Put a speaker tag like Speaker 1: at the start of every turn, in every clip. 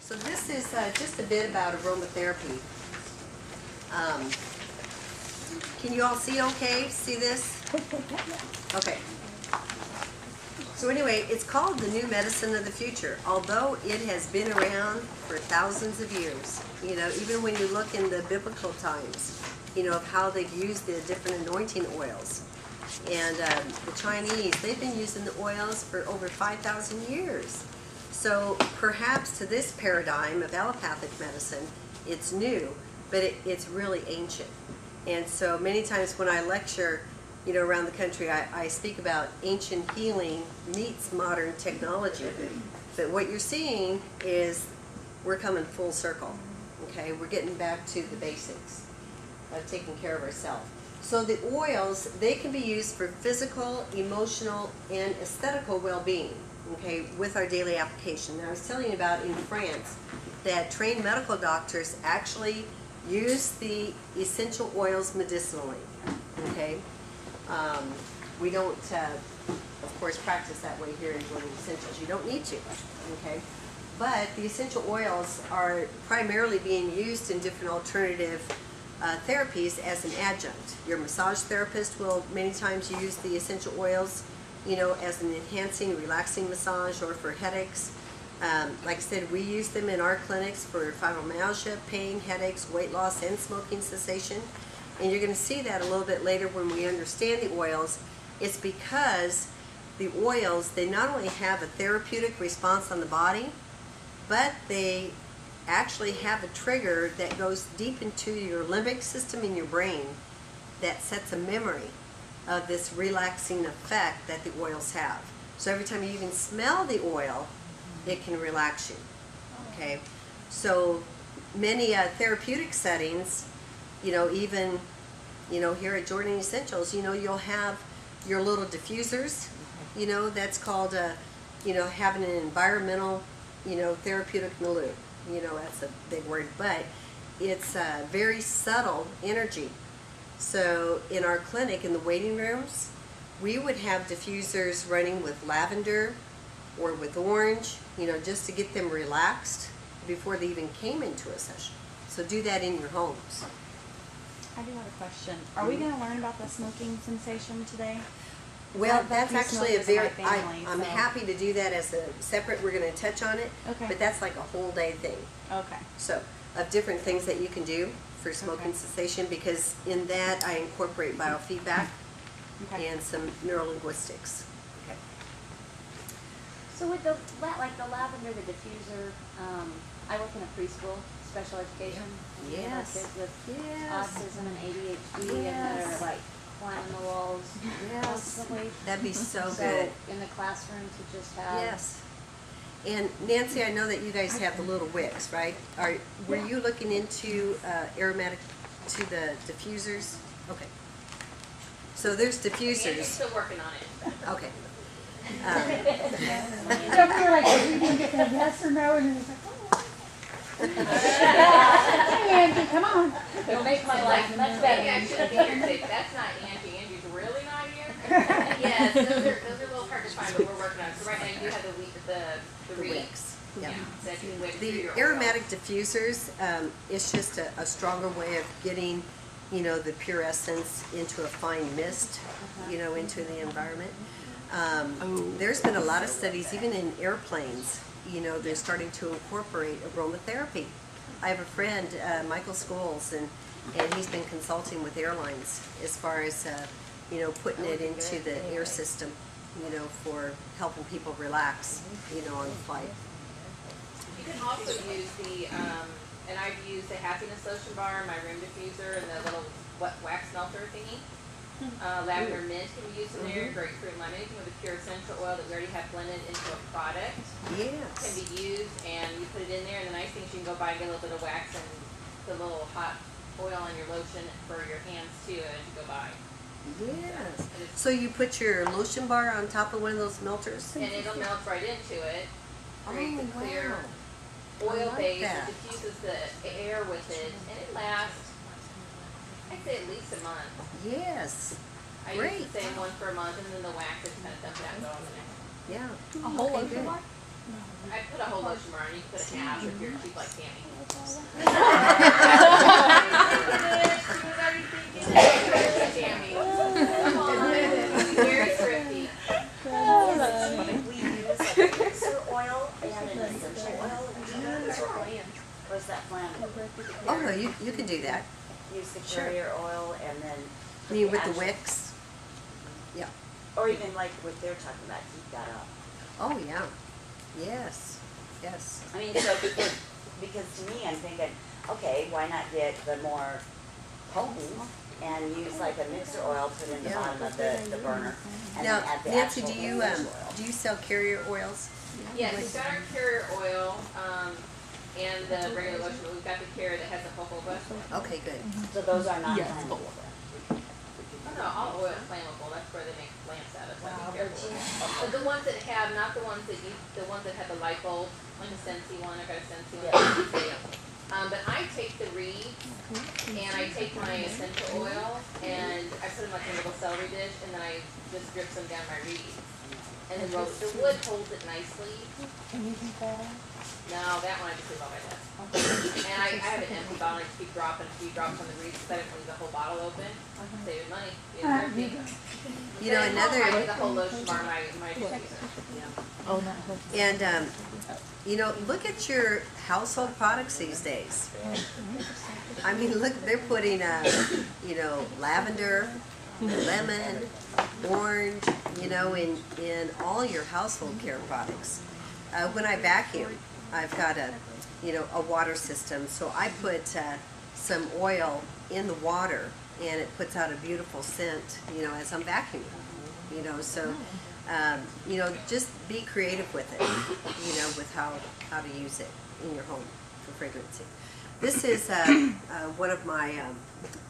Speaker 1: So this is just a bit about aromatherapy. Can you all see okay? See this? Okay. So anyway, it's called the new medicine of the future, although it has been around for thousands of years. You know, even when you look in the biblical times, you know, of how they've used the different anointing oils. And the Chinese, they've been using the oils for over 5,000 years. So perhaps to this paradigm of allopathic medicine, it's new, but it's really ancient. And so many times when I lecture, you know, around the country, I speak about ancient healing meets modern technology. But what you're seeing is we're coming full circle, okay? We're getting back to the basics of taking care of ourselves. So the oils, they can be used for physical, emotional, and aesthetical well-being, okay, with our daily application. Now, I was telling you about in France that trained medical doctors actually use the essential oils medicinally, okay? We don't, of course, practice that way here in Jordan Essentials. You don't need to, okay? But the essential oils are primarily being used in different alternative therapies as an adjunct. Your massage therapist will many times use the essential oils, you know, as an enhancing, relaxing massage or for headaches. Like I said, we use them in our clinics for fibromyalgia, pain, headaches, weight loss, and smoking cessation. And you're going to see that a little bit later when we understand the oils. It's because the oils, they not only have a therapeutic response on the body, but they actually have a trigger that goes deep into your limbic system in your brain that sets a memory of this relaxing effect that the oils have. So every time you even smell the oil, it can relax you, okay? So many therapeutic settings, you know, even, you know, here at Jordan Essentials, you know, you'll have your little diffusers, you know, that's called, you know, having an environmental, you know, therapeutic milieu. You know, that's a big word, but it's a very subtle energy. So in our clinic, in the waiting rooms, we would have diffusers running with lavender or with orange, you know, just to get them relaxed before they even came into a session. So do that in your homes.
Speaker 2: I do have a question. Are we going to learn about the smoking sensation today?
Speaker 1: Well, that's actually a very, I'm
Speaker 2: so.
Speaker 1: happy to do that as a separate, we're going to touch on it,
Speaker 2: Okay.
Speaker 1: but that's like a whole day thing.
Speaker 2: Okay.
Speaker 1: So, of different things that you can do for smoking
Speaker 2: Okay.
Speaker 1: cessation, because in that I incorporate biofeedback
Speaker 2: Okay.
Speaker 1: and some neurolinguistics. Okay.
Speaker 3: So with the like the lavender, the diffuser, I work in a preschool, special education. And we have
Speaker 1: Yes.
Speaker 3: kids with
Speaker 1: Yes.
Speaker 3: autism and ADHD and that
Speaker 1: Yes.
Speaker 3: are like climbing the walls
Speaker 1: Yes.
Speaker 3: constantly.
Speaker 1: That'd be so
Speaker 3: So
Speaker 1: good.
Speaker 3: in the classroom to just have
Speaker 1: Yes. And Nancy, I know that you guys have the little wicks, right? Were you looking into aromatic to the diffusers? Okay. So there's
Speaker 4: Andy's
Speaker 1: diffusers.
Speaker 4: still working on it.
Speaker 1: Okay.
Speaker 5: So we were like, we didn't get that yes or no, and it was like, oh. Hey, Angie, come on.
Speaker 3: it'll make my life much
Speaker 4: Maybe I
Speaker 3: better.
Speaker 4: should be here today. That's not Angie. Angie's really not here. Yes, those are a little hard to find, but we're working on it. So right now you do have the
Speaker 1: The
Speaker 4: wicks.
Speaker 1: wicks. Yeah.
Speaker 4: So if you wick through
Speaker 1: The
Speaker 4: your oil.
Speaker 1: aromatic diffusers, it's just a stronger way of getting, you know, the pure essence into a fine mist, you know, into the environment. There's been a lot of studies, even in airplanes, you know, they're starting to incorporate aromatherapy. I have a friend, Michael Scholes, and he's been consulting with airlines as far as, you know, putting it into the air system, you know, for helping people relax, you know, on the flight.
Speaker 4: You can also use the, and I've used the happiness lotion bar, my room diffuser, and the little wax melter thingy. Lavender mint can be used in there, grapefruit and lemon, anything with a pure essential oil that we already have blended into a product can
Speaker 1: Yes.
Speaker 4: be used, and you put it in there, and the nice thing is you can go buy and get a little bit of wax and the little hot oil on your lotion for your hands too as you go by.
Speaker 1: Yes.
Speaker 4: And it's-
Speaker 1: So you put your lotion bar on top of one of those melters?
Speaker 4: And it'll melt right into it, creates a
Speaker 1: Oh,
Speaker 4: clear
Speaker 1: wow. I
Speaker 4: oil
Speaker 1: like
Speaker 4: base,
Speaker 1: that.
Speaker 4: it diffuses the air with it, and it lasts, I'd say at least a month.
Speaker 1: Yes.
Speaker 4: I
Speaker 1: Great.
Speaker 4: use the same one for a month, and then the wax is kind of dumped out and go on the next.
Speaker 1: Yeah.
Speaker 2: A whole
Speaker 1: Okay,
Speaker 2: lotion
Speaker 1: good.
Speaker 2: bar?
Speaker 4: I put a whole lotion bar on. You can put a half if you're cheap like Tammy. She was already thinking. Tammy. Come on. Very thrifty.
Speaker 3: We use like a mixer oil and an essential oil. Or is that blend?
Speaker 1: Oh, no, you can do that.
Speaker 3: Use the
Speaker 1: Sure.
Speaker 3: carrier oil and then.
Speaker 1: I mean, with the
Speaker 3: actual-
Speaker 1: wicks. Yeah.
Speaker 3: Or even like what they're talking about, heat that up.
Speaker 1: Oh, yeah. Yes. Yes.
Speaker 3: I mean, so because to me, I'm thinking, okay, why not get the more potent and use like a mixer oil, put in the
Speaker 1: Yeah.
Speaker 3: bottom of the burner, and
Speaker 1: Now,
Speaker 3: then add the
Speaker 1: Nancy,
Speaker 3: actual
Speaker 1: do you
Speaker 3: essential oil.
Speaker 1: do you sell carrier oils?
Speaker 4: Yes, we've got our carrier oil, and the regular lotion, but we've got the carrier that has a jojoba.
Speaker 1: Okay, good.
Speaker 3: So those are not flammable.
Speaker 4: Oh no, all oil is flammable. That's where they make lamps out of. So be careful. But the ones that have, not the ones that the ones that have the light bulb, like a Scentsy one. I got a Scentsy one. But I take the reed and I take my essential oil and I put them like in a little celery dish, and then I just drip them down my reed. And then roast. The wood holds it nicely. No, that one I just leave on my desk. And I have an empty bottle. I just keep dropping a few drops on the reed because I didn't leave the whole bottle open. Saving money.
Speaker 1: You know, another.
Speaker 4: I do the whole lotion bar my diffuser.
Speaker 1: And you know, look at your household products these days. I mean, look, they're putting you know, lavender, lemon, orange, you know, in all your household care products. When I vacuum, I've got a water system, so I put some oil in the water, and it puts out a beautiful scent, you know, as I'm vacuuming. You know, so you know, just be creative with it, you know, with how to use it in your home for fragrancy. This is one of my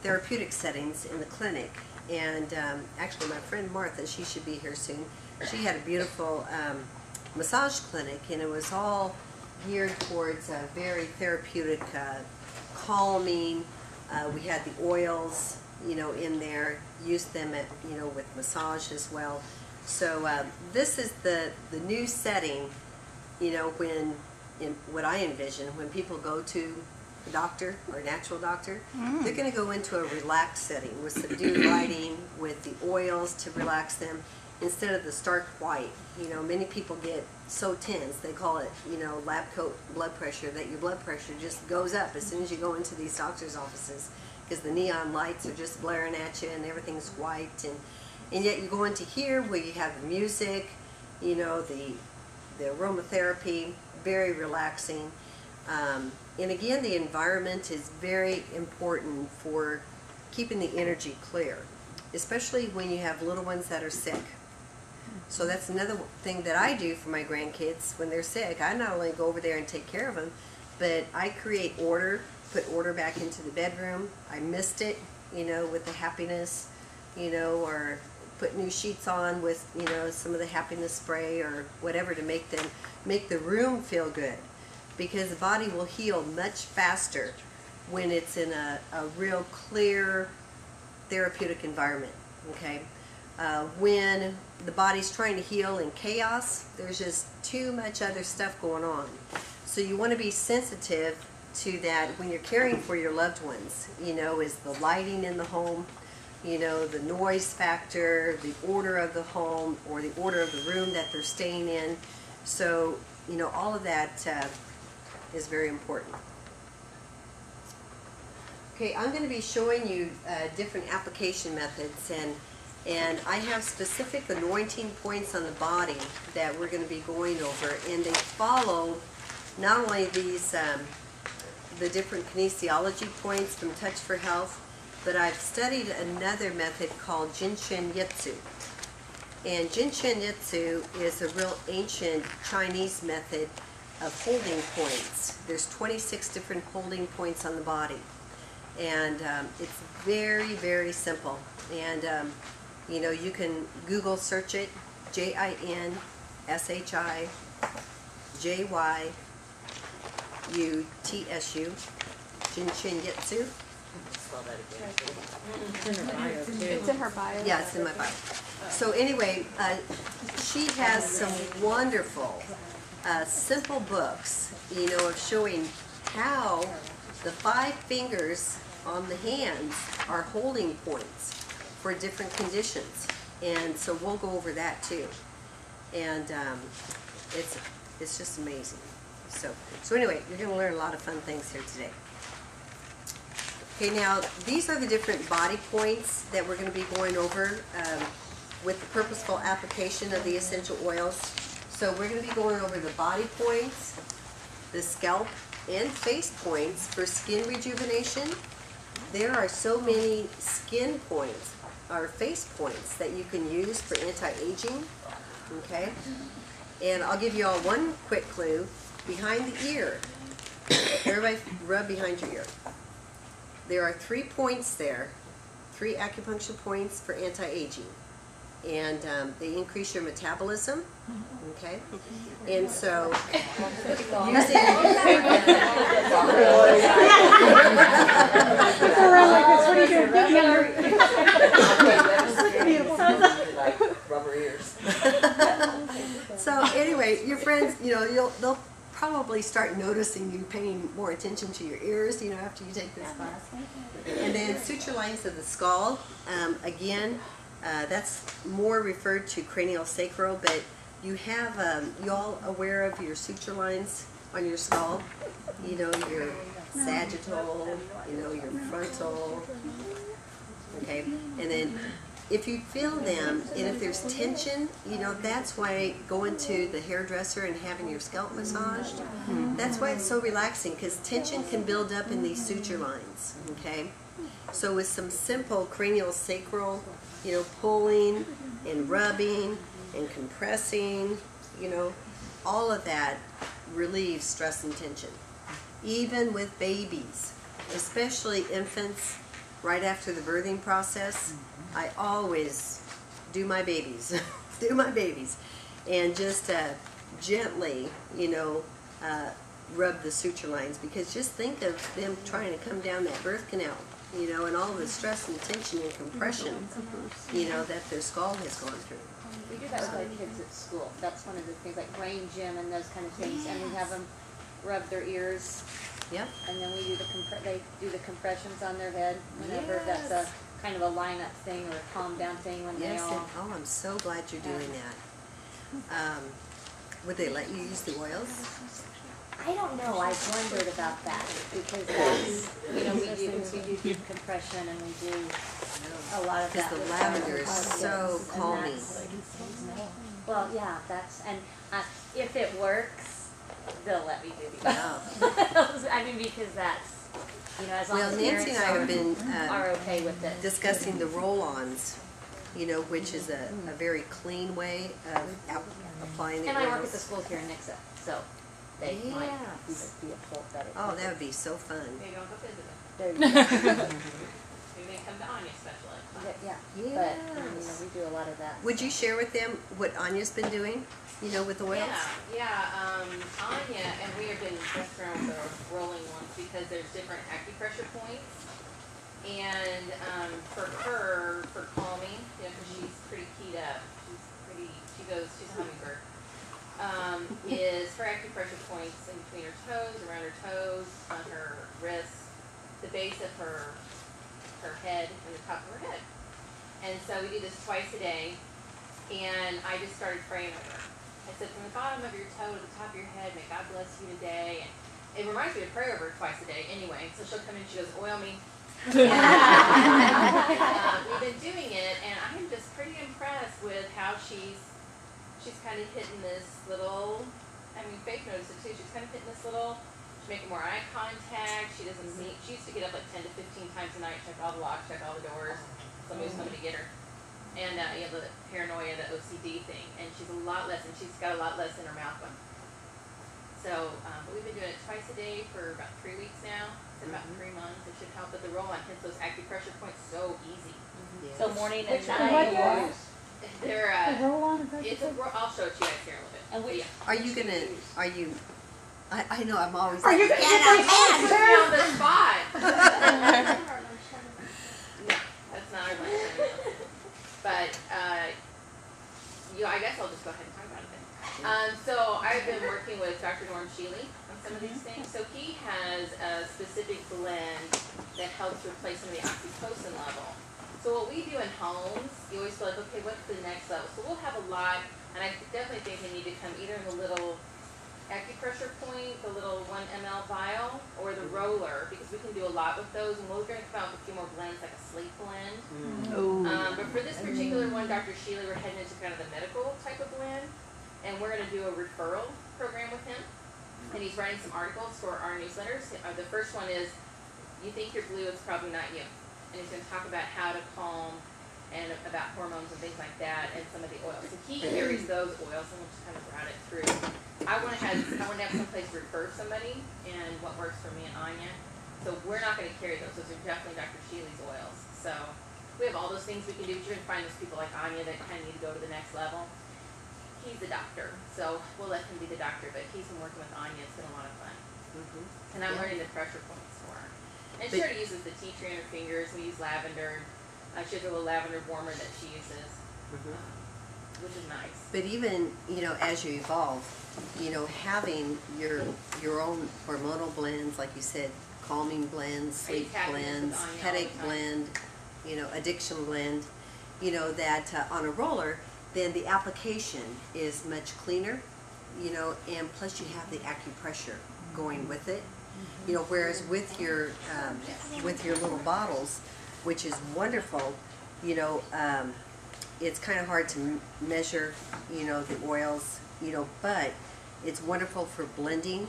Speaker 1: therapeutic settings in the clinic, and actually my friend Martha, she should be here soon. She had a beautiful massage clinic, and it was all geared towards a very therapeutic, calming. We had the oils, you know, in there. Used them at, you know, with massage as well. So this is the new setting, you know, when what I envision when people go to a doctor or a natural doctor, they're going to go into a relaxed setting with subdued lighting, with the oils to relax them, instead of the stark white. You know, many people get so tense, they call it, you know, lab coat blood pressure, that your blood pressure just goes up as soon as you go into these doctor's offices, because the neon lights are just blaring at you and everything's white, and yet you go into here where you have the music, you know, the aromatherapy, very relaxing. And again, the environment is very important for keeping the energy clear, especially when you have little ones that are sick. So that's another thing that I do for my grandkids when they're sick. I not only go over there and take care of them, but I create order, put order back into the bedroom. I mist it, you know, with the happiness, you know, or put new sheets on with, you know, some of the happiness spray or whatever to make the room feel good, because the body will heal much faster when it's in a real clear therapeutic environment. Okay, when the body's trying to heal in chaos, there's just too much other stuff going on. So you want to be sensitive to that when you're caring for your loved ones. You know, is the lighting in the home, you know, the noise factor, the order of the home, or the order of the room that they're staying in. So, you know, all of that is very important. Okay, I'm going to be showing you different application methods, and I have specific anointing points on the body that we're going to be going over, and they follow not only these the different kinesiology points from Touch for Health, but I've studied another method called Jinshin Yitsu. And Jinshin Yitsu is a real ancient Chinese method of holding points. There's 26 different holding points on the body. And it's very, very simple. And you know, you can Google search it, JINSHIJYUTSU, Jinshin Yitsu.
Speaker 3: Spell that again.
Speaker 2: It's in her bio.
Speaker 1: Yeah, it's in my bio. So anyway, she has some wonderful simple books, you know, of showing how the 5 fingers on the hands are holding points for different conditions. And so we'll go over that too. And it's just amazing. So anyway, you're going to learn a lot of fun things here today. Okay, now these are the different body points that we're going to be going over with the purposeful application of the essential oils. So we're going to be going over the body points, the scalp and face points for skin rejuvenation. There are so many skin points or face points that you can use for anti-aging. Okay, and I'll give you all one quick clue. Behind the ear, everybody rub behind your ear. There are 3 points there, 3 acupuncture points for anti-aging, and they increase your metabolism. Okay, and so using
Speaker 3: Like rubber ears.
Speaker 1: So anyway, your friends, you know, they'll probably start noticing you paying more attention to your ears, you know, after you take this class. And then suture lines of the skull. Again, that's more referred to cranial sacral, but you have, you all aware of your suture lines on your skull? You know, your sagittal, you know, your frontal. Okay, and then if you feel them, and if there's tension, you know, that's why going to the hairdresser and having your scalp massaged, that's why it's so relaxing, because tension can build up in these suture lines, okay? So with some simple cranial sacral, you know, pulling and rubbing and compressing, you know, all of that relieves stress and tension. Even with babies, especially infants, right after the birthing process, I always do my babies, and just gently, you know, rub the suture lines, because just think of them trying to come down that birth canal, you know, and all the stress and tension and compression, you know, that their skull has gone through.
Speaker 6: We do that with our kids at school. That's one of the things, like brain gym and those kind of things, and we have them rub their ears.
Speaker 1: Yep.
Speaker 6: And then we do they do the compressions on their head whenever that's a kind of a line-up thing or a calm down thing when
Speaker 1: Yes,
Speaker 6: they all.
Speaker 1: and, oh, I'm so glad you're doing that. Would they let you use the oils?
Speaker 6: I don't know. I wondered about that because that's, you know, we do deep compression and we do a lot of
Speaker 1: Because
Speaker 6: that.
Speaker 1: the
Speaker 6: with
Speaker 1: lavender is
Speaker 6: some
Speaker 1: so
Speaker 6: and
Speaker 1: calming.
Speaker 6: Well, yeah, and if it works, they'll let me do the
Speaker 1: Wow.
Speaker 6: I mean, because that's, you know, as long
Speaker 1: Well,
Speaker 6: as
Speaker 1: Nancy and I have
Speaker 6: parents
Speaker 1: been
Speaker 6: are okay with it.
Speaker 1: discussing the roll-ons, you know, which is a very clean way of applying the
Speaker 6: And I work at the
Speaker 1: oils.
Speaker 6: schools here in Nixa, so they might
Speaker 1: Yes.
Speaker 6: be a full better.
Speaker 1: Oh, that would be so fun.
Speaker 4: Maybe I'll go visit them.
Speaker 6: There you go.
Speaker 4: Maybe they come to Anya especially.
Speaker 6: Yeah,
Speaker 1: Yes.
Speaker 6: but, you know, we do a lot of that.
Speaker 1: Would you share with them what Anya's been doing, you know, with the oils?
Speaker 4: Yeah, Anya, and we have been messing around with the rolling ones because there's different acupressure points. And for her, for calming, you know, because she's pretty keyed up, she's a hummingbird, is her acupressure points in between her toes, around her toes, on her wrists, the base of her head, and the top of her head. And so we do this twice a day, and I just started praying over her. I said, from the bottom of your toe to the top of your head, may God bless you today. And it reminds me to pray over her twice a day anyway. So she'll come in and she goes, oil me. We've been doing it, and I'm just pretty impressed with how she's kind of hitting this little, I mean, Faith noticed it too, she's kind of hitting this little, she's making more eye contact, she used to get up like 10 to 15 times a night, check all the locks, check all the doors, somebody's coming to get her. And you know, the paranoia, the OCD thing, and she's a lot less, and she's got a lot less in her mouth one. So, but we've been doing it twice a day for about 3 weeks now. It's about 3 months. It should help with the roll-on hits those acupressure points so easy.
Speaker 1: Yes.
Speaker 6: So morning and
Speaker 5: What
Speaker 6: night.
Speaker 5: day?
Speaker 4: They're
Speaker 5: The roll-on, is that
Speaker 4: it's
Speaker 5: the
Speaker 4: a I'll show it to you guys here in a little bit.
Speaker 6: And which,
Speaker 1: Are you gonna, I know I'm always
Speaker 5: Are
Speaker 1: like,
Speaker 5: you
Speaker 1: get
Speaker 5: gonna
Speaker 1: out
Speaker 5: put
Speaker 1: of
Speaker 4: Put me on the spot. No, that's not our lunch. But I guess I'll just go ahead and talk about it then. So I've been working with Dr. Norm Sheely on some of these things. So he has a specific blend that helps replace some of the oxytocin level. So what we do in homes, you always feel like, okay, what's the next level? So we'll have a lot, and I definitely think they need to come either in the little acupressure point, the little 1 ml vial, or the roller, because we can do a lot with those, and we're going to come out with a few more blends, like a sleep blend. But for this particular one, Dr. Sheely, we're heading into kind of the medical type of blend, and we're going to do a referral program with him, and he's writing some articles for our newsletters. The first one is, you think you're blue, it's probably not you. And he's going to talk about how to calm and about hormones and things like that, and some of the oils. So he carries those oils, and we'll just kind of route it through. I want to have some place to refer somebody, and what works for me and Anya. So we're not going to carry those. Those are definitely Dr. Sheely's oils. So we have all those things we can do. You're going to find those people like Anya that kind of need to go to the next level. He's a doctor, so we'll let him be the doctor, but he's been working with Anya. It's been a lot of fun. And I'm learning the pressure points for her. And she already uses the tea tree on her fingers. We use lavender. She has a little lavender warmer that she uses, which is nice.
Speaker 1: But even, as you evolve, having your own hormonal blends, like you said, calming blends, sleep blends, headache blend, addiction blend, that on a roller, then the application is much cleaner, and plus you have the acupressure going with it, whereas with your little bottles, which is wonderful, it's kind of hard to measure, the oils, but it's wonderful for blending,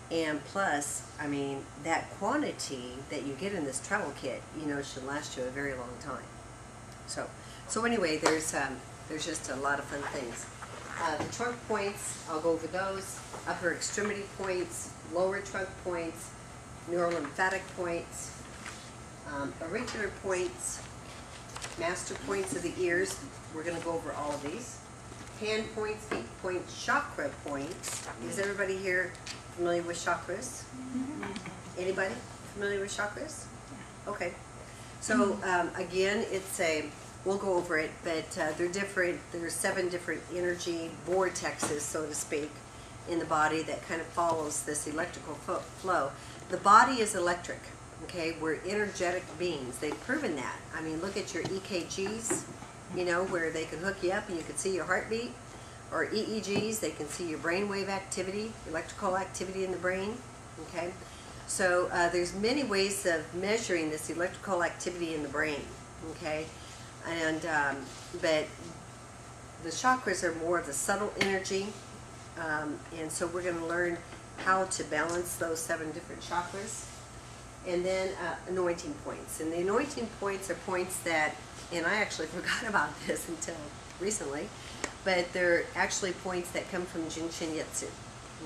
Speaker 1: and plus, I mean, that quantity that you get in this travel kit, should last you a very long time. So anyway, there's just a lot of fun things. The trunk points, I'll go over those. Upper extremity points, lower trunk points, neurolymphatic points, auricular points, master points of the ears. We're going to go over all of these. Hand points, feet points, chakra points. Is everybody here familiar with chakras? Anybody familiar with chakras? Okay. So again, we'll go over it, but they're different. There's 7 different energy vortexes, so to speak, in the body that kind of follows this electrical flow. The body is electric. Okay, we're energetic beings. They've proven that. I mean, look at your EKGs, where they can hook you up and you can see your heartbeat, or EEGs, they can see your brainwave activity, electrical activity in the brain. Okay, so there's many ways of measuring this electrical activity in the brain. Okay, and but the chakras are more of the subtle energy, and so we're going to learn how to balance those 7 different chakras. And then anointing points. And the anointing points are points that, and I actually forgot about this until recently, but they're actually points that come from Jinshin Yetsu,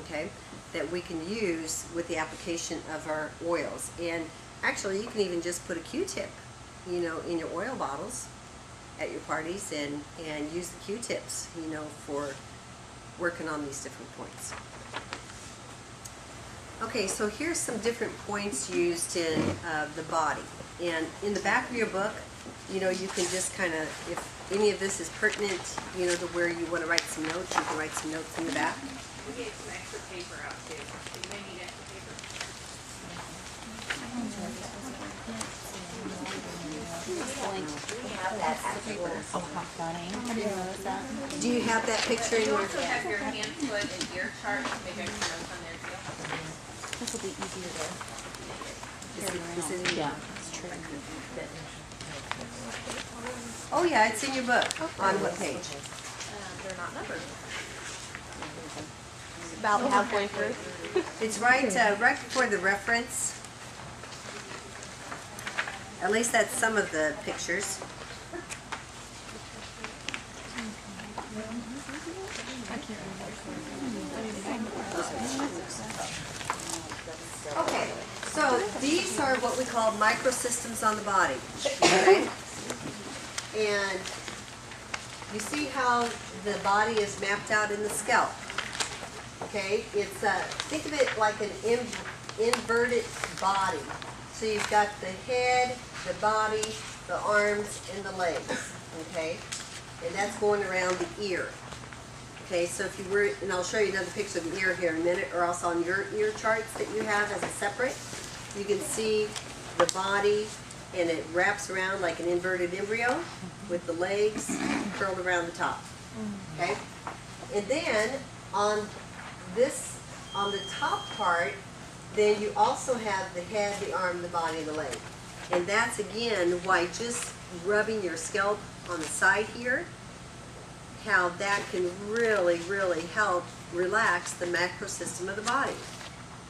Speaker 1: okay, that we can use with the application of our oils. And actually, you can even just put a Q-tip, in your oil bottles at your parties, and use the Q-tips, for working on these different points. Okay, so here's some different points used in the body. And in the back of your book, you can just kind of, if any of this is pertinent, to where you want to write some notes, you can write some notes in the back.
Speaker 4: We gave some extra paper out too. You may need extra paper.
Speaker 3: We have that actual.
Speaker 2: Oh, how funny. Have you noticed that?
Speaker 1: Do you have that picture in
Speaker 4: You
Speaker 1: your...
Speaker 4: also have your hand, foot, and ear chart. Maybe extra notes on there too.
Speaker 2: This will be easier to carry around. Yeah, it's true.
Speaker 1: Oh yeah, it's in your book. On what page?
Speaker 4: They're not numbered.
Speaker 2: About halfway through.
Speaker 1: It's right before the reference. At least that's some of the pictures. Okay, so these are what we call microsystems on the body. Okay? And you see how the body is mapped out in the scalp. Okay, it's think of it like an inverted body. So you've got the head, the body, the arms, and the legs. Okay, and that's going around the ear. Okay, so if you were, and I'll show you another picture of the ear here in a minute, or else on your ear charts that you have as a separate, you can see the body, and it wraps around like an inverted embryo with the legs curled around the top. Okay? And then on the top part, then you also have the head, the arm, the body, and the leg. And that's again why just rubbing your scalp on the side here, how that can really, really help relax the macro system of the body.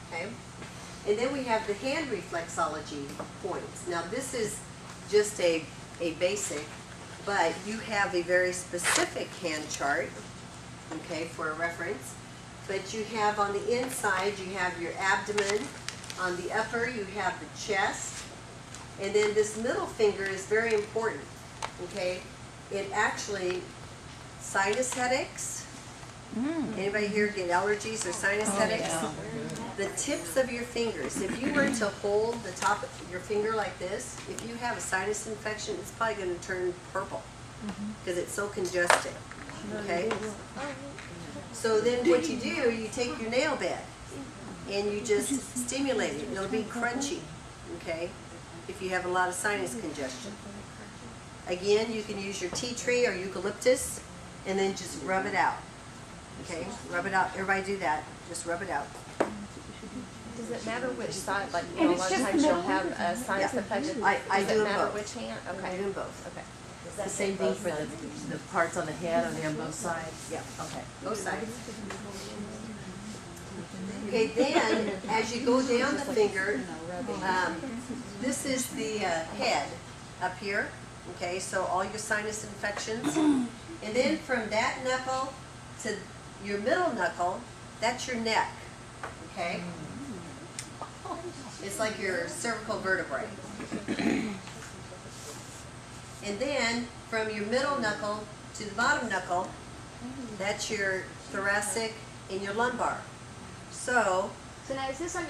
Speaker 1: Okay? And then we have the hand reflexology points. Now this is just a basic, but you have a very specific hand chart, okay, for a reference. But you have on the inside, you have your abdomen. On the upper, you have the chest. And then this middle finger is very important, okay? It actually, sinus headaches. Anybody here get allergies or sinus headaches? The tips of your fingers, if you were to hold the top of your finger like this, if you have a sinus infection, it's probably going to turn purple because it's so congested, okay? So then what you do, you take your nail bed and you just stimulate it. It'll be crunchy, okay, if you have a lot of sinus congestion. Again, you can use your tea tree or eucalyptus and then just rub it out, okay? Rub it out. Everybody do that. Just rub it out.
Speaker 7: Does it matter which side? Like,
Speaker 5: And
Speaker 7: a
Speaker 5: it's
Speaker 7: lot of
Speaker 5: just
Speaker 7: times
Speaker 5: the
Speaker 7: you'll
Speaker 5: middle
Speaker 7: have a sinus
Speaker 1: Yeah.
Speaker 7: infection.
Speaker 1: I
Speaker 7: Does
Speaker 1: do
Speaker 7: it
Speaker 1: them
Speaker 7: matter
Speaker 1: both.
Speaker 7: which hand?
Speaker 1: I
Speaker 7: Okay.
Speaker 1: do them both.
Speaker 7: Okay.
Speaker 3: Does that
Speaker 8: Same
Speaker 3: fit
Speaker 8: thing
Speaker 3: both
Speaker 8: for
Speaker 3: ways?
Speaker 8: the parts on the head, are they on both sides?
Speaker 1: Yeah.
Speaker 8: Okay.
Speaker 1: Both sides. Okay, then as you go down the finger, this is the head up here. Okay, so all your sinus infections. And then from that knuckle to your middle knuckle, that's your neck. Okay? It's like your cervical vertebrae. And then from your middle knuckle to the bottom knuckle, that's your thoracic and your lumbar. So
Speaker 6: So now, is this on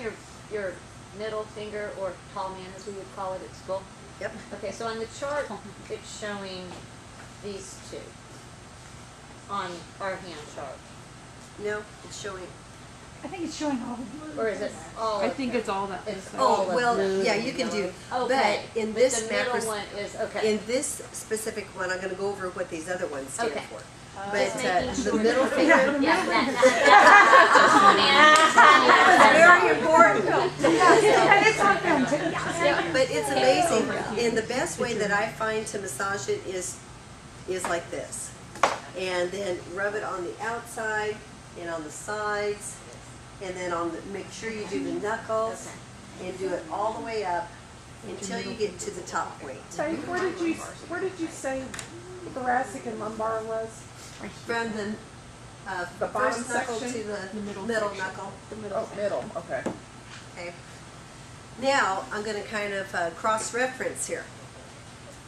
Speaker 6: your middle finger, or tall man as we would call it at school?
Speaker 1: yep.
Speaker 6: Okay, so on the chart, it's showing these two on our hand chart.
Speaker 1: No, it's showing.
Speaker 5: I think it's showing all the blue.
Speaker 6: Or is it all
Speaker 2: I
Speaker 6: of
Speaker 2: think
Speaker 6: them?
Speaker 2: it's all that.
Speaker 6: It's
Speaker 2: stuff.
Speaker 6: all
Speaker 1: Oh,
Speaker 6: of
Speaker 1: well,
Speaker 6: blue
Speaker 1: yeah,
Speaker 6: and
Speaker 1: you can do.
Speaker 6: yellow. Okay,
Speaker 1: But in
Speaker 6: but
Speaker 1: this
Speaker 6: the middle
Speaker 1: macros,
Speaker 6: one is, okay.
Speaker 1: in this specific one, I'm going to go over what these other ones stand
Speaker 6: Okay.
Speaker 1: for.
Speaker 6: Just
Speaker 1: But
Speaker 6: making
Speaker 1: the
Speaker 6: sure.
Speaker 1: middle finger,
Speaker 6: Yeah, that
Speaker 1: very important.
Speaker 5: And it's on them too.
Speaker 1: But it's amazing. And the best way that I find to massage it is like this. And then rub it on the outside and on the sides. And then make sure you do the knuckles and do it all the way up until you get to the top point.
Speaker 9: Say, where did you say thoracic and lumbar was?
Speaker 1: From the
Speaker 9: The bottom
Speaker 1: first knuckle to
Speaker 9: section?
Speaker 1: the middle knuckle.
Speaker 9: Oh, middle, okay.
Speaker 1: Okay. Now I'm going to kind of cross-reference here,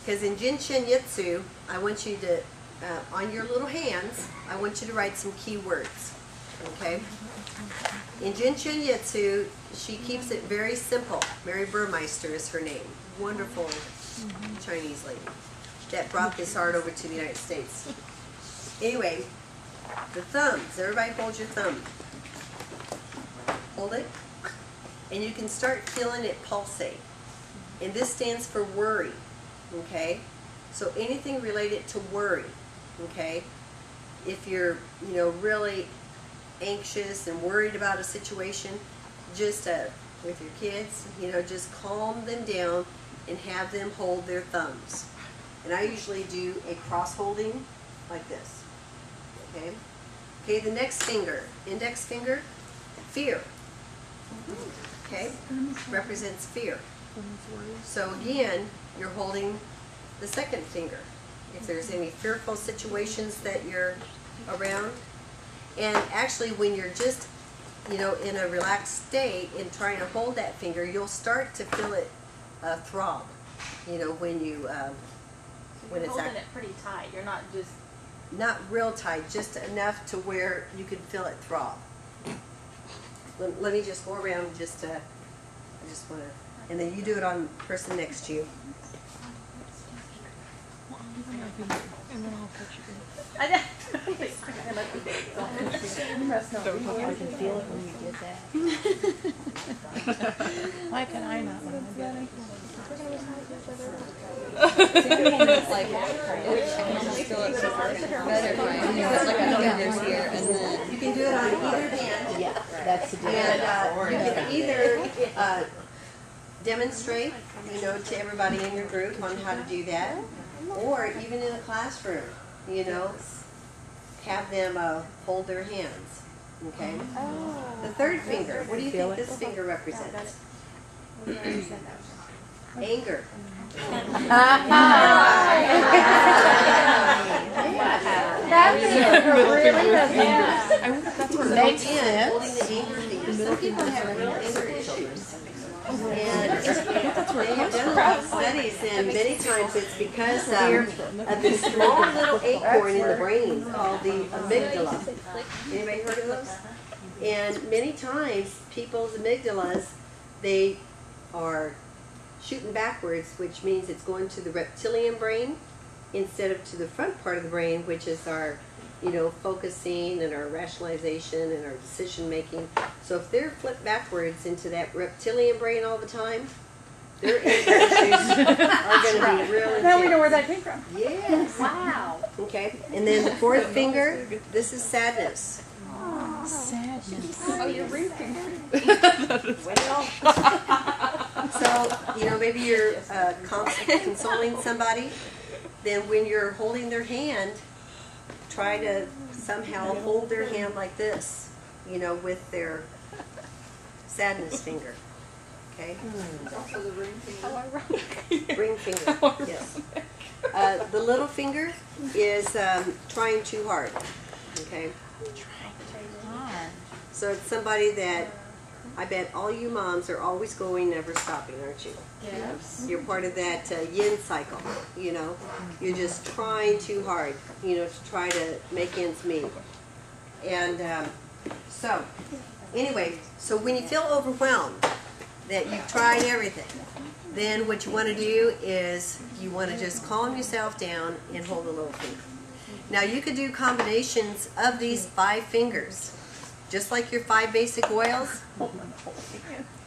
Speaker 1: because in Jinshin Yitsu, I want you to, on your little hands, I want you to write some key words. Okay. In Jinshin Yitsu, she keeps it very simple. Mary Burmeister is her name. Wonderful Chinese lady that brought this art over to the United States. Anyway, the thumbs. Everybody hold your thumb. Hold it. And you can start feeling it pulsate. And this stands for worry. Okay? So anything related to worry. Okay? If you're, really anxious and worried about a situation, just with your kids, just calm them down and have them hold their thumbs. And I usually do a cross holding like this. Okay? Okay, the next finger, index finger, fear. Okay? Represents fear. So again, you're holding the second finger. If there's any fearful situations that you're around. And actually when you're just, in a relaxed state and trying to hold that finger, you'll start to feel it throb. When you, when it's
Speaker 6: holding it pretty tight. You're not just.
Speaker 1: not real tight, just enough to where you can feel it throb. Let me just go around I just want to, and then you do it on the person next to you.
Speaker 5: And then I'll put you in.
Speaker 2: I know.
Speaker 9: You must not be
Speaker 8: I
Speaker 9: here.
Speaker 8: can feel it when you did that.
Speaker 5: Why can I not when I do it?
Speaker 7: Like, I almost feel it's better if I put like a fingers here and then.
Speaker 1: You can do it on either hand.
Speaker 8: Yeah, that's the
Speaker 1: And
Speaker 8: difference.
Speaker 1: you can either demonstrate, to everybody in your group on how to do that, or even in a classroom, have them hold their hands. Okay. The third finger. What do you think this finger represents? Anger.
Speaker 8: Makes
Speaker 1: Again,
Speaker 8: sense.
Speaker 1: holding the anger finger. Some people have real anger issues. And they have done a lot of studies, and many times it's because of this small little acorn in the brain called the amygdala. Anybody heard of those? And many times people's amygdalas, they are shooting backwards, which means it's going to the reptilian brain instead of to the front part of the brain, which is our focusing and our rationalization and our decision making. So if they're flipped backwards into that reptilian brain all the time, their anger issues are going to be real intense.
Speaker 9: Now we know where that came from.
Speaker 1: Yes.
Speaker 6: Wow.
Speaker 1: Okay. And then the fourth finger, this is sadness.
Speaker 7: Oh, you're reading.
Speaker 1: So, maybe you're consoling somebody, then when you're holding their hand, try to somehow hold their hand like this, with their sadness finger. Okay?
Speaker 4: Also the ring finger.
Speaker 1: Ring finger, yes. The little finger is trying too hard. Okay? So it's somebody that I bet all you moms are always going, never stopping, aren't you?
Speaker 2: Yes.
Speaker 1: You're part of that yin cycle, You're just trying too hard, to try to make ends meet. And so, anyway, so when you feel overwhelmed, that you've tried everything, then what you want to do is you want to just calm yourself down and hold the little finger. Now you could do combinations of these 5 fingers. Just like your 5 basic oils,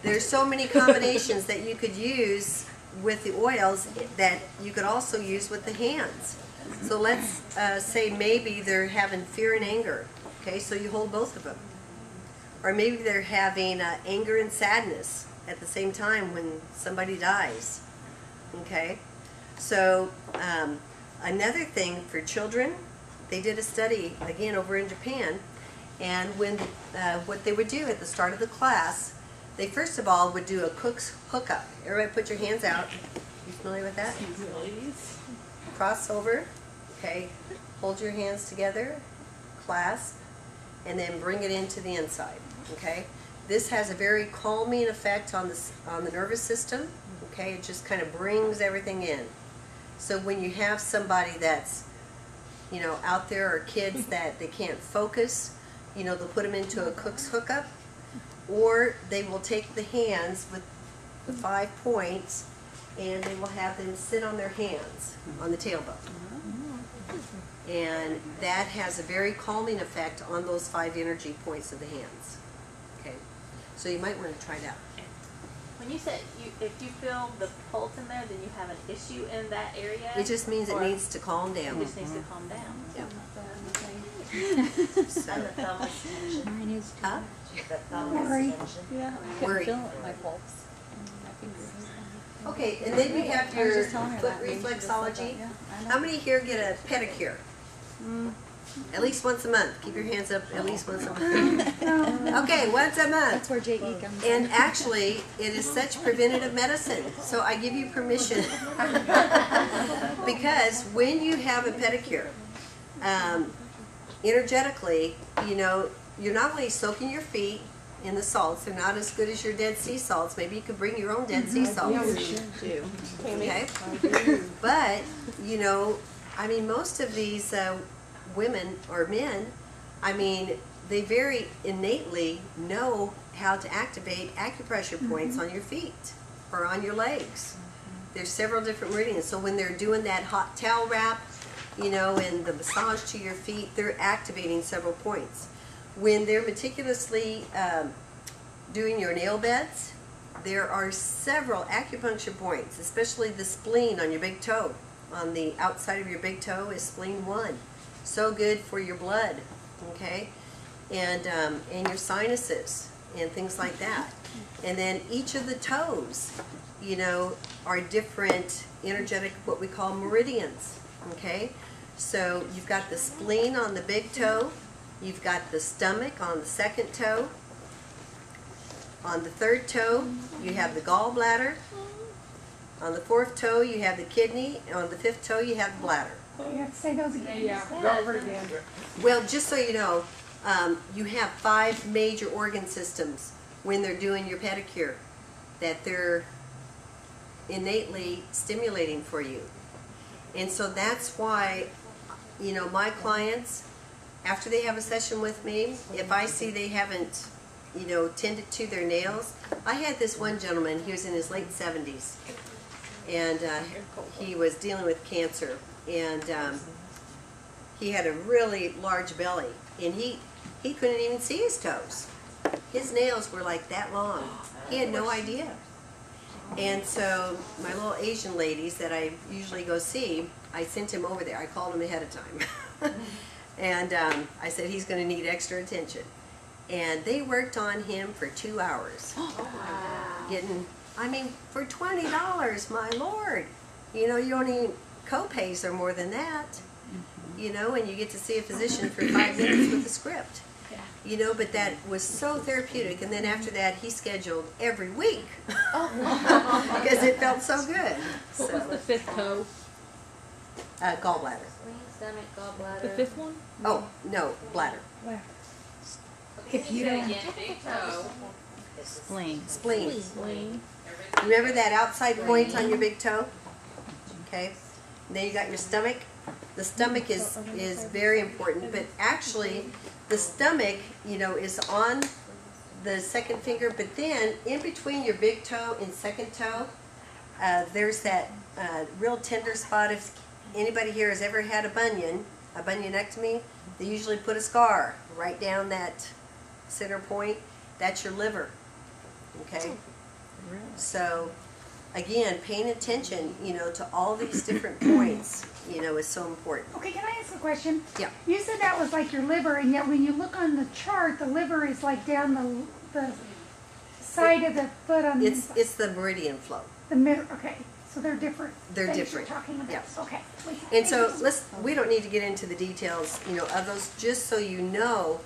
Speaker 1: there's so many combinations that you could use with the oils that you could also use with the hands. So let's say maybe they're having fear and anger. Okay, so you hold both of them. Or maybe they're having anger and sadness at the same time when somebody dies. Okay, so another thing for children, they did a study, again, over in Japan. And when what they would do at the start of the class, they first of all would do a cook's hookup. Everybody put your hands out. You familiar with that? Cross over. Okay. Hold your hands together. Clasp. And then bring it into the inside. Okay. This has a very calming effect on the nervous system. Okay. It just kind of brings everything in. So when you have somebody that's out there, or kids that they can't focus, they'll put them into a cook's hookup, or they will take the hands with the 5 points and they will have them sit on their hands on the tailbone. And that has a very calming effect on those 5 energy points of the hands. Okay, so you might want to try that.
Speaker 10: When you said if you feel the pulse in there, then you have an issue in that area?
Speaker 1: It just means it needs to calm down.
Speaker 10: It just needs to calm down.
Speaker 1: Yeah.
Speaker 3: And the thumb extension.
Speaker 6: Mine is too.
Speaker 1: Huh?
Speaker 3: The thumb
Speaker 5: Worry.
Speaker 3: extension.
Speaker 2: Yeah.
Speaker 1: Worry.
Speaker 7: Feel my pulse. My fingers.
Speaker 1: Okay, and then you have
Speaker 2: I was
Speaker 1: your
Speaker 2: just telling her
Speaker 1: foot
Speaker 2: that. Maybe she just said
Speaker 1: reflexology.
Speaker 2: that. Yeah, I know.
Speaker 1: How many here get a pedicure? At least once a month. Keep your hands up at least once a month. Okay, once a month.
Speaker 2: That's where JE comes in.
Speaker 1: And actually, it is such preventative medicine. So I give you permission. Because when you have a pedicure, energetically, you're not only soaking your feet in the salts, they're not as good as your Dead Sea salts. Maybe you could bring your own Dead Sea salts. Okay? But, most of these women or men, they very innately know how to activate acupressure points on your feet or on your legs. There's several different meridians. So when they're doing that hot towel wrap, you know, and the massage to your feet, they're activating several points. When they're meticulously doing your nail beds, there are several acupuncture points, especially the spleen on your big toe. On the outside of your big toe is spleen 1. So good for your blood, okay? And your sinuses and things like that. And then each of the toes, you know, are different energetic, what we call meridians, okay? So you've got the spleen on the big toe, you've got the stomach on the second toe. On the third toe, you have the gallbladder. On the fourth toe, you have the kidney. And on the fifth toe, you have the bladder.
Speaker 5: You have to say those again.
Speaker 9: Yeah, go over it again.
Speaker 1: Well, just so you know, you have 5 major organ systems when they're doing your pedicure that they're innately stimulating for you. And so that's why, you know, my clients, after they have a session with me, if I see they haven't, you know, tended to their nails. I had this one gentleman, he was in his late 70s, and he was dealing with cancer, and he had a really large belly, and he couldn't even see his toes. His nails were like that long. He had no idea. And so my little Asian ladies that I usually go see, I sent him over there. I called him ahead of time. And I said, he's going to need extra attention. And they worked on him for 2 hours. Getting, I mean, for $20, my Lord. You know, you don't even, co-pays are more than that. You know, and you get to see a physician for 5 minutes with a script. You know, but that was so therapeutic. And then after that, he scheduled every week. Because it felt so good.
Speaker 7: What was the 5th toe?
Speaker 1: Gallbladder.
Speaker 6: Spleen, stomach, gallbladder.
Speaker 7: The 5th one?
Speaker 1: Oh, no, bladder.
Speaker 5: If you don't,
Speaker 4: Again, big toe.
Speaker 7: Spleen.
Speaker 1: Spleen.
Speaker 7: Spleen.
Speaker 1: Remember that outside point on your big toe? Okay. And then you got your stomach. The stomach is very important, but actually the stomach, you know, is on the second finger, but then in between your big toe and second toe, there's that real tender spot. If anybody here has ever had a bunionectomy, they usually put a scar right down that center point. That's your liver, okay? So again, paying attention, you know, to all these different points, you know, is so important.
Speaker 5: okay, can I ask a question?
Speaker 1: Yeah.
Speaker 5: You said that was like your liver, and yet when you look on the chart, the liver is like down the side of the foot on the inside.
Speaker 1: It's the meridian flow.
Speaker 5: The middle, okay, so they're different.
Speaker 1: They're
Speaker 5: things
Speaker 1: different,
Speaker 5: You're talking about.
Speaker 1: yeah.
Speaker 5: Okay.
Speaker 1: And so we don't need to get into the details, you know, of those, just so you know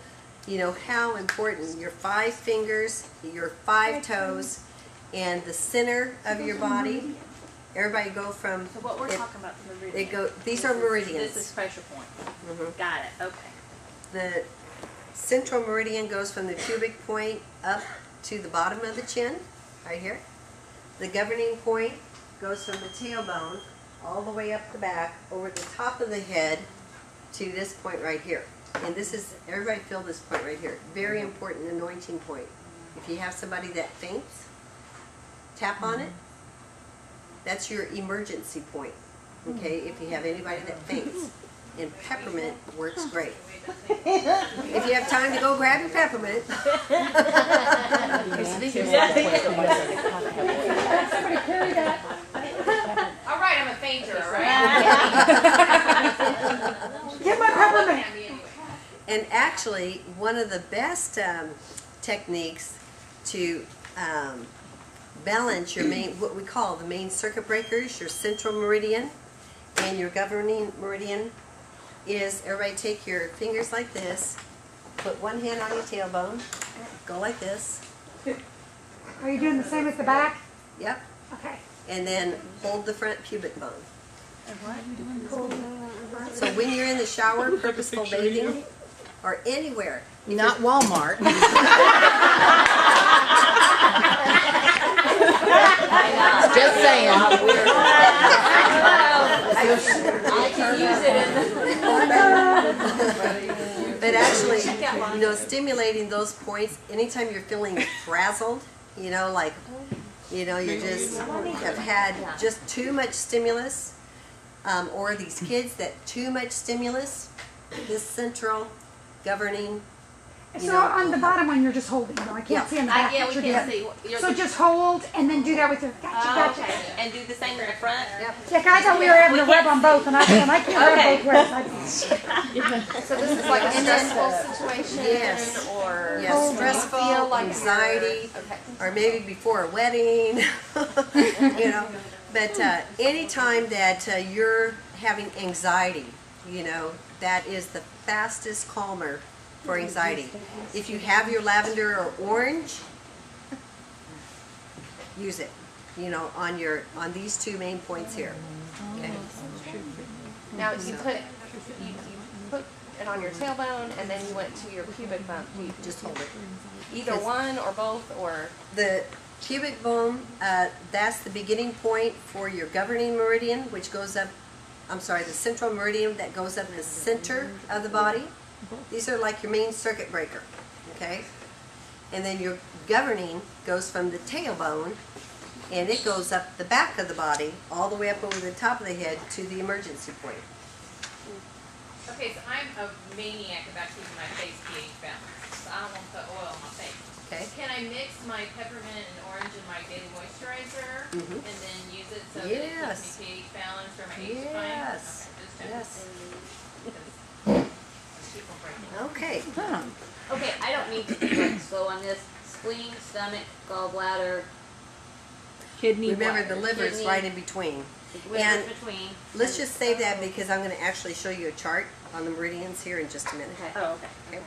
Speaker 1: how important your 5 fingers, your 5 toes, and the center of your body. Everybody go from.
Speaker 10: So what we're talking about the meridian.
Speaker 1: These are meridians.
Speaker 10: This is pressure point.
Speaker 1: Mhm.
Speaker 10: Got it. Okay.
Speaker 1: The central meridian goes from the pubic point up to the bottom of the chin, right here. The governing point goes from the tailbone all the way up the back, over the top of the head to this point right here. And this is, everybody feel this point right here. Very important anointing point. If you have somebody that faints, tap on it. That's your emergency point, okay, if you have anybody that faints. And peppermint works great. If you have time to go grab your peppermint.
Speaker 5: Somebody carry that.
Speaker 4: All right, I'm a fainter, all right?
Speaker 5: Get my peppermint.
Speaker 1: And actually, one of the best techniques to balance your main, what we call the main circuit breakers, your central meridian and your governing meridian, is everybody take your fingers like this, put one hand on your tailbone, go like this.
Speaker 5: Are you doing the same as the back?
Speaker 1: Yep.
Speaker 5: Okay.
Speaker 1: And then hold the front pubic bone. So when you're in the shower, purposeful bathing, or anywhere.
Speaker 8: Not Walmart. Just saying.
Speaker 10: I can use it in
Speaker 1: But actually, you know, stimulating those points, anytime you're feeling frazzled, you know, like, you know, you just have had just too much stimulus, or these kids that too much stimulus, this central governing.
Speaker 5: So on the bottom one, you're just holding, though. I can't see on the back
Speaker 10: Yeah, we
Speaker 5: picture
Speaker 10: can
Speaker 5: yet.
Speaker 10: see. You're
Speaker 5: So just hold and then do that with your, gotcha.
Speaker 10: okay. And do the same in the front?
Speaker 1: Yep.
Speaker 5: Yeah, 'cause I thought we were having to rub on both, and I can't
Speaker 10: Okay.
Speaker 5: rub both ways.
Speaker 7: So this is like a stressful situation,
Speaker 1: Yes.
Speaker 7: or
Speaker 1: Yes,
Speaker 5: Oh,
Speaker 1: stressful,
Speaker 7: feel like
Speaker 1: anxiety,
Speaker 7: okay.
Speaker 1: or maybe before a wedding, you know. But anytime that you're having anxiety, you know, that is the fastest calmer for anxiety. If you have your lavender or orange, use it, you know, on these two main points here. Okay.
Speaker 7: Now you put it on your tailbone, and then you went to your pubic bone. Do you
Speaker 1: Just hold it.
Speaker 7: either one or both, or
Speaker 1: The pubic bone, that's the beginning point for your governing meridian, which goes up, I'm sorry, the central meridian that goes up the center of the body. These are like your main circuit breaker, okay? And then your governing goes from the tailbone, and it goes up the back of the body, all the way up over the top of the head to the emergency point.
Speaker 4: Okay, so I'm a maniac about keeping my face pH balanced. So I don't want to put oil on my face.
Speaker 1: Okay?
Speaker 4: Can I mix my peppermint and orange in my daily moisturizer
Speaker 1: Mhm.
Speaker 4: and then use it so that
Speaker 1: Yes.
Speaker 4: it keeps me pH balanced or my H is fine?
Speaker 1: Yes.
Speaker 4: Okay, just checking.
Speaker 1: Yes.
Speaker 4: Keep on breaking.
Speaker 1: Okay.
Speaker 3: Okay, I don't need to be like slow on this. Spleen, stomach, gallbladder,
Speaker 2: Kidney.
Speaker 1: Remember, the liver's
Speaker 3: Kidney.
Speaker 1: right in between.
Speaker 3: liver
Speaker 1: And
Speaker 3: between.
Speaker 1: let's just save that because I'm going to actually show you a chart on the meridians here in just a minute.
Speaker 3: Okay.
Speaker 10: Oh, okay.
Speaker 1: Okay?